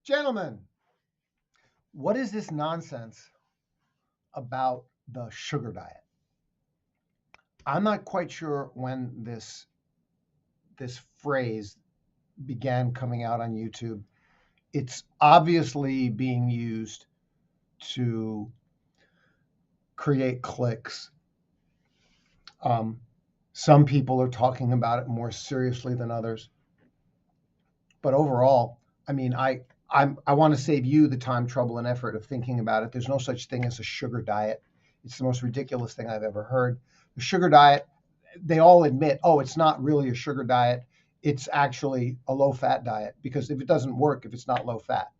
Gentlemen, what is this nonsense about the sugar diet? I'm not quite sure when this phrase began coming out on YouTube. It's obviously being used to create clicks. Um, some people are talking about it more seriously than others, but overall, I mean, I want to save you the time, trouble, and effort of thinking about it. There's no such thing as a sugar diet. It's the most ridiculous thing I've ever heard. The sugar diet, they all admit, oh, it's not really a sugar diet. It's actually a low fat diet because if it doesn't work, if it's not low fat,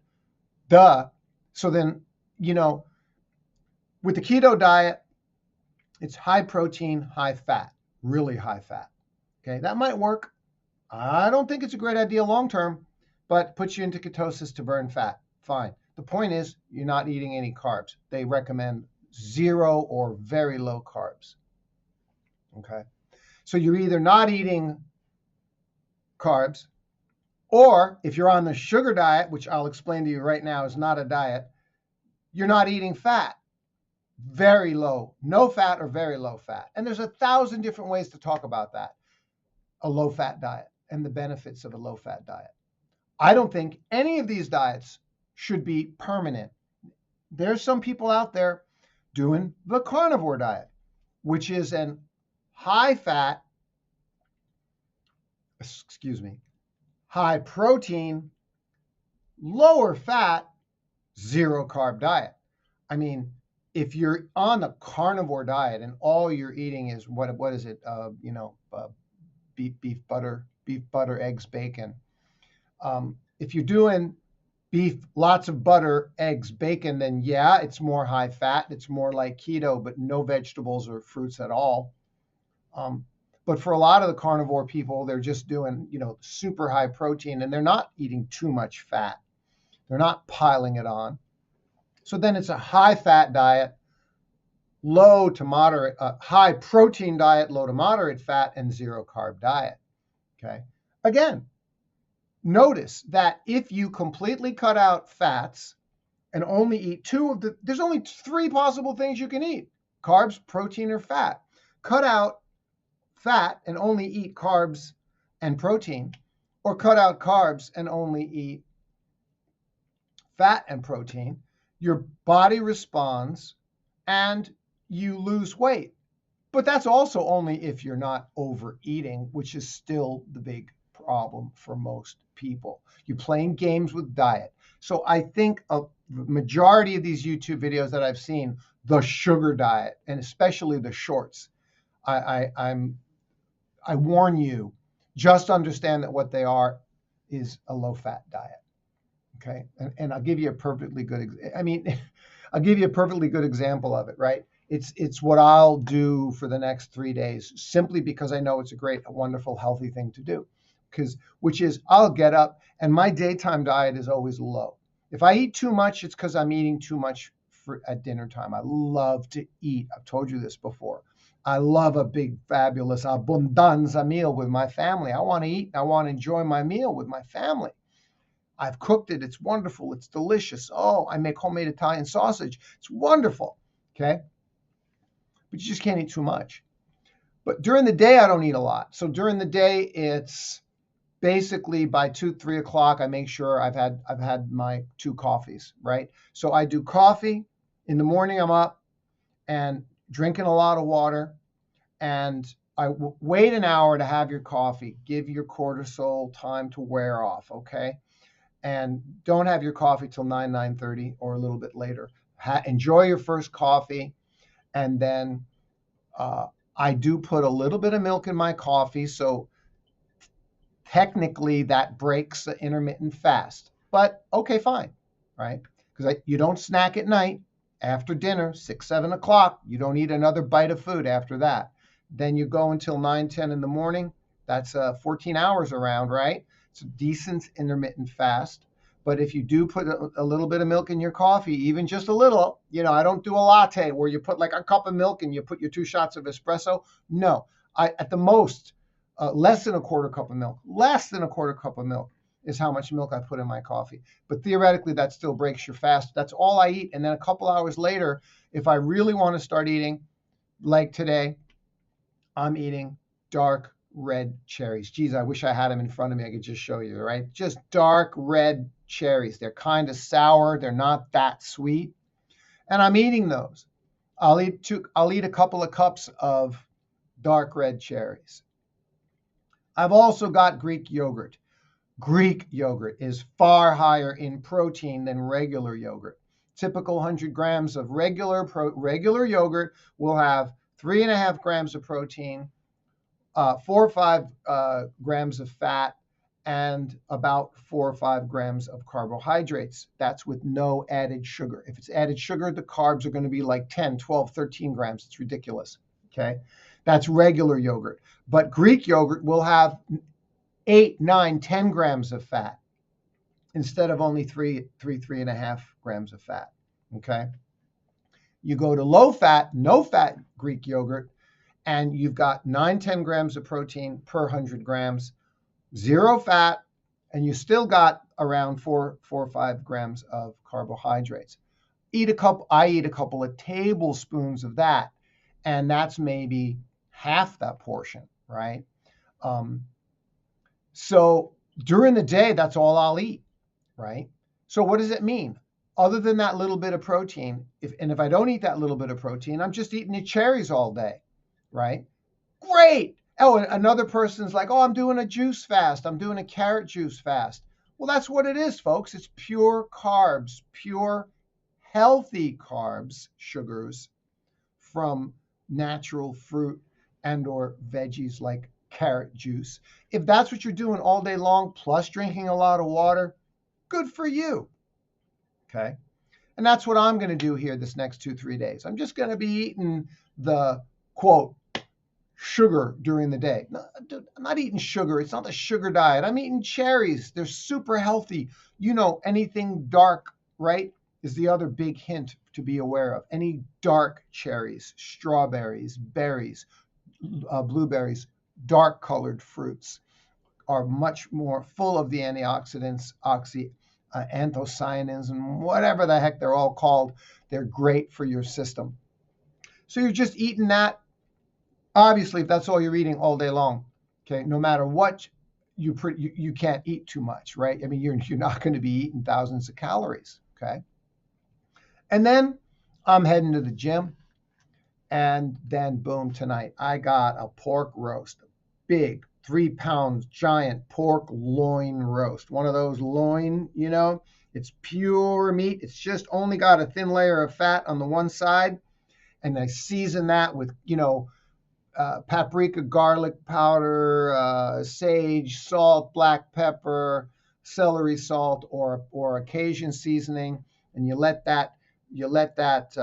duh. So then, you know, with the keto diet, it's high protein, high fat, really high fat. Okay, that might work. I don't think it's a great idea long term, but puts you into ketosis to burn fat. Fine. The point is, you're not eating any carbs. They recommend zero or very low carbs. Okay. So you're either not eating carbs, or if you're on the sugar diet, which I'll explain to you right now is not a diet, you're not eating fat. Very low, no fat or very low fat. And there's 1,000 different ways to talk about that. A low fat diet and the benefits of a low fat diet. I don't think any of these diets should be permanent. There's some people out there doing the carnivore diet, which is an high fat, high protein, lower fat, zero carb diet. I mean, if you're on a carnivore diet and all you're eating is what is it? Beef butter, eggs, bacon. If you're doing beef, lots of butter, eggs, bacon, then yeah, it's more high fat. It's more like keto, but no vegetables or fruits at all. But for a lot of the carnivore people, they're just doing, super high protein and they're not eating too much fat. They're not piling it on. So then it's a high fat diet, low to moderate, high protein diet, low to moderate fat, and zero carb diet. Okay. Again, notice that if you completely cut out fats and only eat there's only 3 possible things you can eat: carbs, protein, or fat. Cut out fat and only eat carbs and protein, or cut out carbs and only eat fat and protein. Your body responds and you lose weight. But that's also only if you're not overeating, which is still the big problem for most people. You're playing games with diet. So I think a majority of these YouTube videos that I've seen, the sugar diet, and especially the shorts, I warn you, just understand that what they are is a low-fat diet. Okay, and I'll give you a perfectly good. I'll give you a perfectly good example of it. Right, it's what I'll do for the next 3 days, simply because I know it's a wonderful, healthy thing to do. Which is I'll get up and my daytime diet is always low. If I eat too much, it's because I'm eating too much at dinner time. I love to eat. I've told you this before. I love a big, fabulous abbondanza meal with my family. I want to eat. I want to enjoy my meal with my family. I've cooked it. It's wonderful. It's delicious. Oh, I make homemade Italian sausage. It's wonderful. Okay. But you just can't eat too much. But during the day, I don't eat a lot. So during the day, it's basically by 2-3 o'clock, I make sure I've had my 2 coffees, right? So I do coffee in the morning. I'm up and drinking a lot of water, and I wait an hour to have your coffee. Give your cortisol time to wear off, okay? And don't have your coffee till 9:30 or a little bit later. Enjoy your first coffee, and then I do put a little bit of milk in my coffee, so technically that breaks the intermittent fast. But okay, fine, right? Because you don't snack at night after dinner, 6-7 o'clock. You don't eat another bite of food after that. Then you go until 9-10 in the morning. That's 14 hours around, right? It's a decent intermittent fast. But if you do put a little bit of milk in your coffee, even just a little, I don't do a latte where you put like a cup of milk and you put your 2 shots of espresso. No, at the most, less than a quarter cup of milk, is how much milk I put in my coffee. But theoretically, that still breaks your fast. That's all I eat. And then a couple hours later, if I really want to start eating, like today, I'm eating dark red cherries. Geez, I wish I had them in front of me. I could just show you, right? Just dark red cherries. They're kind of sour. They're not that sweet. And I'm eating those. I'll eat a couple of cups of dark red cherries. I've also got Greek yogurt. Greek yogurt is far higher in protein than regular yogurt. Typical 100 grams of regular yogurt will have 3.5 grams of protein, 4 or 5 grams of fat, and about 4 or 5 grams of carbohydrates. That's with no added sugar. If it's added sugar, the carbs are going to be like 10, 12, 13 grams. It's ridiculous. Okay. That's regular yogurt. But Greek yogurt will have 8, 9, 10 grams of fat instead of only 3.5 grams of fat. Okay. You go to low fat, no fat Greek yogurt, and you've got 9, 10 grams of protein per 100 grams, 0 fat, and you still got around 4 or 5 grams of carbohydrates. I eat a couple of tablespoons of that, and that's maybe half that portion, right? So during the day, that's all I'll eat, right? So what does it mean? Other than that little bit of protein, if I don't eat that little bit of protein, I'm just eating the cherries all day, right? Great. Oh, and another person's like, oh, I'm doing a juice fast. I'm doing a carrot juice fast. Well, that's what it is, folks. It's pure carbs, pure healthy carbs, sugars from natural fruit and or veggies like carrot juice. If that's what you're doing all day long, plus drinking a lot of water, good for you. Okay. And that's what I'm going to do here this next 2-3 days. I'm just going to be eating the quote sugar during the day. No, I'm not eating sugar. It's not the sugar diet. I'm eating cherries. They're super healthy. You know, anything dark, right, is the other big hint to be aware of. Any dark cherries, strawberries, berries, blueberries, dark colored fruits are much more full of the antioxidants, anthocyanins, and whatever the heck they're all called. They're great for your system. So you're just eating that. Obviously, if that's all you're eating all day long, okay, no matter what, you can't eat too much, right? I mean, you're not going to be eating thousands of calories, okay? And then I'm heading to the gym, and then boom, tonight I got a pork roast, a big 3-pound giant pork loin roast. One of those loin, you know, it's pure meat. It's just only got a thin layer of fat on the one side, and I season that with, you know, paprika, garlic powder, sage, salt, black pepper, celery salt, or Cajun seasoning, and you let that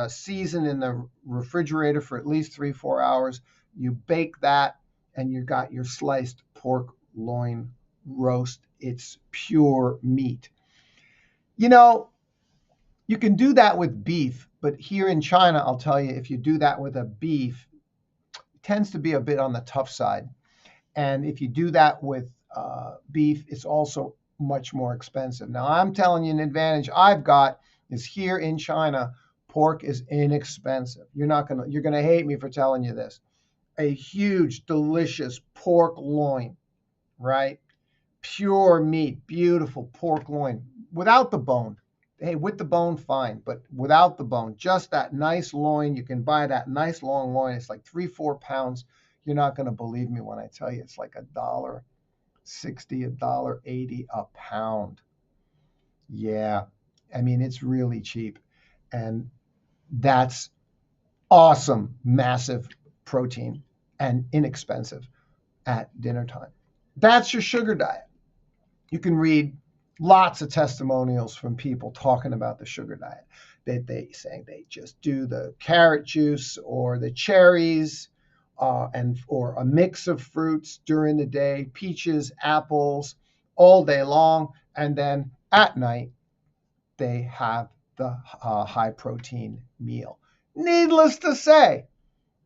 season in the refrigerator for at least 3-4 hours. You bake that, and you got your sliced pork loin roast. It's pure meat. You know, you can do that with beef, but here in China, I'll tell you, if you do that with a beef, tends to be a bit on the tough side. And if you do that with beef, it's also much more expensive. Now, I'm telling you, an advantage I've got is here in China, pork is inexpensive. You're going to hate me for telling you this. A huge, delicious pork loin, right? Pure meat, beautiful pork loin without the bone. Hey, with the bone, fine, but without the bone, just that nice loin. You can buy that nice long loin. It's like 3-4 pounds. You're not going to believe me when I tell you it's like $1.60, $1.80 a pound. Yeah, I mean, it's really cheap. And that's awesome, massive protein and inexpensive at dinner time. That's your sugar diet. You can read lots of testimonials from people talking about the sugar diet. They saying they just do the carrot juice or the cherries or a mix of fruits during the day, peaches, apples, all day long. And then at night, they have the high protein meal. Needless to say,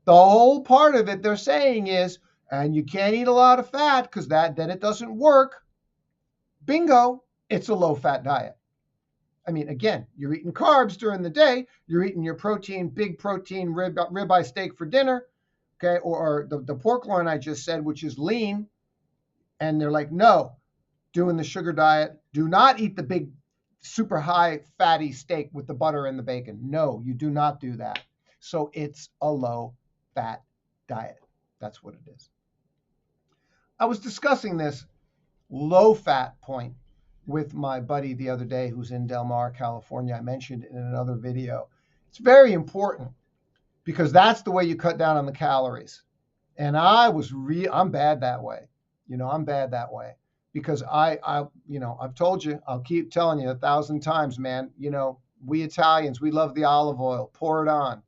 the whole part of it they're saying is, and you can't eat a lot of fat because then it doesn't work. Bingo, it's a low-fat diet. I mean, again, you're eating carbs during the day. You're eating your protein, big protein ribeye steak for dinner, okay? Or the pork loin I just said, which is lean. And they're like, no, doing the sugar diet. Do not eat the big, super high fatty steak with the butter and the bacon. No, you do not do that. So it's a low-fat diet. That's what it is. I was discussing this low-fat point with my buddy the other day who's in Del Mar, California. I mentioned it in another video. It's very important because that's the way you cut down on the calories. And I'm bad that way. I'm bad that way because I've told you, I'll keep telling you 1,000 times, man. We Italians, we love the olive oil. Pour it on.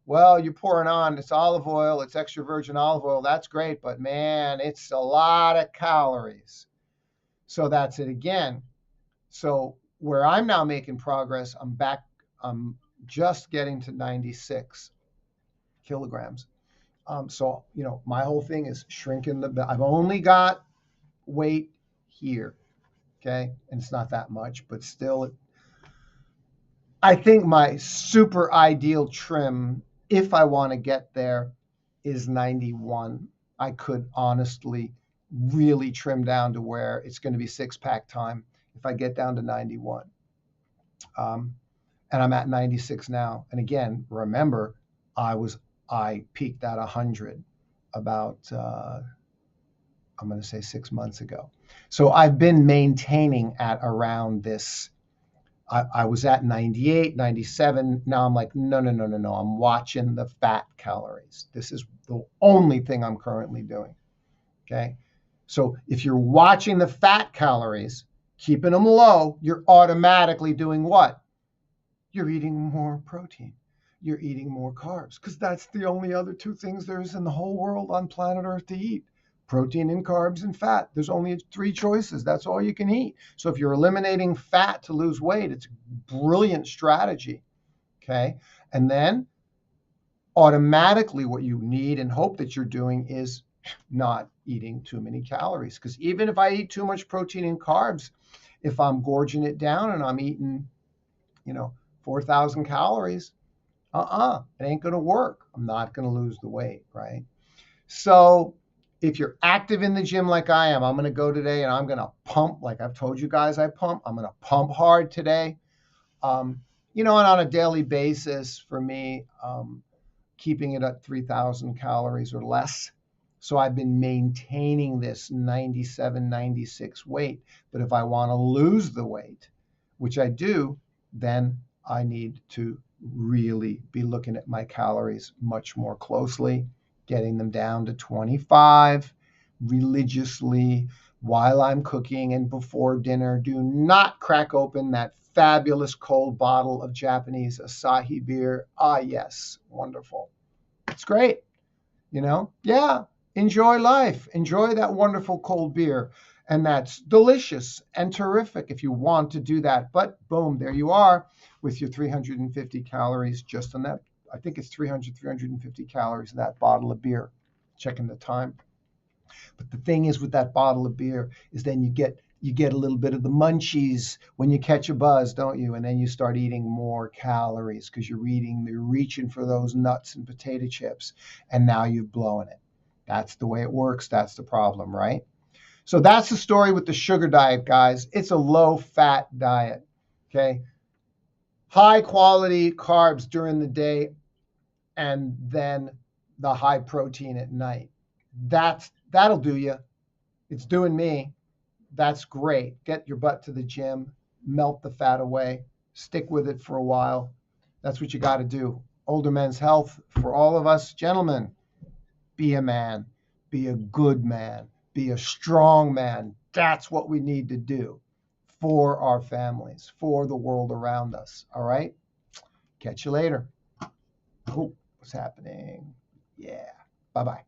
Well, you pour it on, it's olive oil, it's extra virgin olive oil. That's great, but man, it's a lot of calories. So that's it again. So where I'm now making progress, I'm just getting to 96 kilograms. So, my whole thing is shrinking I've only got weight here. Okay. And it's not that much, but still, I think my super ideal trim, if I want to get there, is 91. I could honestly really trim down to where it's going to be six-pack time if I get down to 91. And I'm at 96 now. And again, remember, I peaked at 100 about, I'm going to say 6 months ago. So I've been maintaining at around this. I was at 98, 97. Now I'm like, no. I'm watching the fat calories. This is the only thing I'm currently doing. Okay. So if you're watching the fat calories, keeping them low, you're automatically doing what? You're eating more protein. You're eating more carbs because that's the only other two things there is in the whole world on planet Earth to eat. Protein and carbs and fat. There's only 3 choices. That's all you can eat. So if you're eliminating fat to lose weight, it's a brilliant strategy. Okay. And then automatically what you need and hope that you're doing is not eating too many calories. Because even if I eat too much protein and carbs, if I'm gorging it down and I'm eating, 4,000 calories, it ain't going to work. I'm not going to lose the weight, right? So if you're active in the gym like I am, I'm going to go today and I'm going to pump like I've told you guys I pump. I'm going to pump hard today. And on a daily basis for me, keeping it at 3,000 calories or less. So I've been maintaining this 97, 96 weight. But if I want to lose the weight, which I do, then I need to really be looking at my calories much more closely, getting them down to 25 religiously while I'm cooking and before dinner. Do not crack open that fabulous cold bottle of Japanese Asahi beer. Ah, yes, wonderful. It's great. Yeah, enjoy life. Enjoy that wonderful cold beer. And that's delicious and terrific if you want to do that. But boom, there you are with your 350 calories just on that. I think it's 350 calories in that bottle of beer. Checking the time. But the thing is with that bottle of beer is then you get a little bit of the munchies when you catch a buzz, don't you? And then you start eating more calories because you're reaching for those nuts and potato chips, and now you've blown it. That's the way it works. That's the problem, right? So that's the story with the sugar diet, guys. It's a low-fat diet, okay? High-quality carbs during the day, and then the high protein at night. That'll do you. It's doing me. That's great. Get your butt to the gym, melt the fat away, stick with it for a while. That's what you got to do. Older men's health for all of us. Gentlemen, be a man. Be a good man. Be a strong man. That's what we need to do for our families, for the world around us. All right? Catch you later. Oh, what's happening? Yeah. Bye-bye.